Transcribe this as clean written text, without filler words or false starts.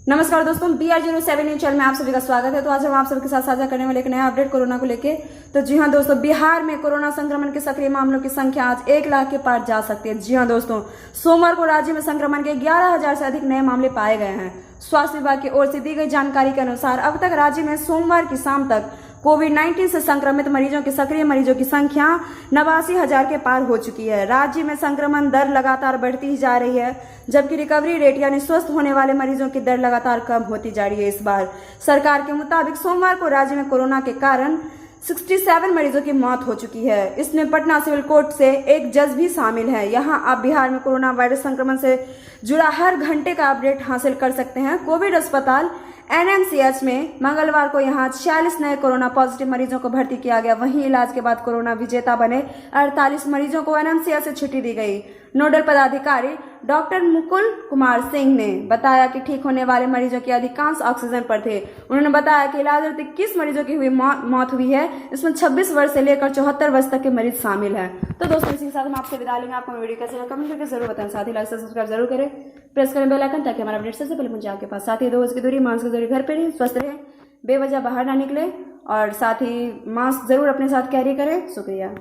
नमस्कार दोस्तों, BR07 news channel में आप सभी का स्वागत है। तो आज हम आप सभी के साथ साझा करने वाले एक नया अपडेट कोरोना को लेके। तो जी हाँ दोस्तों, बिहार में कोरोना संक्रमण के सक्रिय मामलों की संख्या आज 1 लाख के पार जा सकती है। जी हाँ दोस्तों, सोमवार को राज्य में संक्रमण के 11,000 से अधिक नए मामले पाए गए हैं। स्वास्थ्य विभाग की ओर से दी गई जानकारी के अनुसार अब तक राज्य में सोमवार की शाम तक कोविड-19 से संक्रमित मरीजों की सक्रिय मरीजों की संख्या 89,000 के पार हो चुकी है। राज्य में संक्रमण दर लगातार बढ़ती ही जा रही है, जबकि रिकवरी रेट यानी स्वस्थ होने वाले मरीजों की दर लगातार कम होती जा रही है। इस बार सरकार के मुताबिक सोमवार को राज्य में कोरोना के कारण 67 मरीजों की मौत हो चुकी है। इसमें पटना सिविल कोर्ट से एक जज भी शामिल है। यहाँ आप बिहार में कोरोना वायरस संक्रमण से जुड़ा हर घंटे का अपडेट हासिल कर सकते हैं। कोविड अस्पताल NMCH में मंगलवार को यहाँ 46 नए कोरोना पॉजिटिव मरीजों को भर्ती किया गया। वहीं इलाज के बाद कोरोना विजेता बने 48 मरीजों को NMCH से छुट्टी दी गई। नोडल पदाधिकारी डॉक्टर मुकुल कुमार सिंह ने बताया कि ठीक होने वाले मरीजों के अधिकांश ऑक्सीजन पर थे। उन्होंने बताया कि इलाज 21 मरीजों की हुई मौत हुई है। इसमें 26 वर्ष से लेकर 74 वर्ष तक के मरीज शामिल हैं। तो दोस्तों, इसी के साथ हम आपसे विदा लेंगे। आपको वीडियो कैसे लगा कमेंट करके जरूर बताएं। साथ ही लाइक सब्सक्राइब जरूर करें, प्रेस करें बेल आइकन, ताकि हमारा अपडेट सबसे पहले पहुंचे आपके पास। साथ ही 2 गज की दूरी, मास्क की दूरी, घर पे रहें, स्वस्थ रहें, बेवजह बाहर ना निकले और साथ ही मास्क जरूर अपने साथ कैरी करें। शुक्रिया।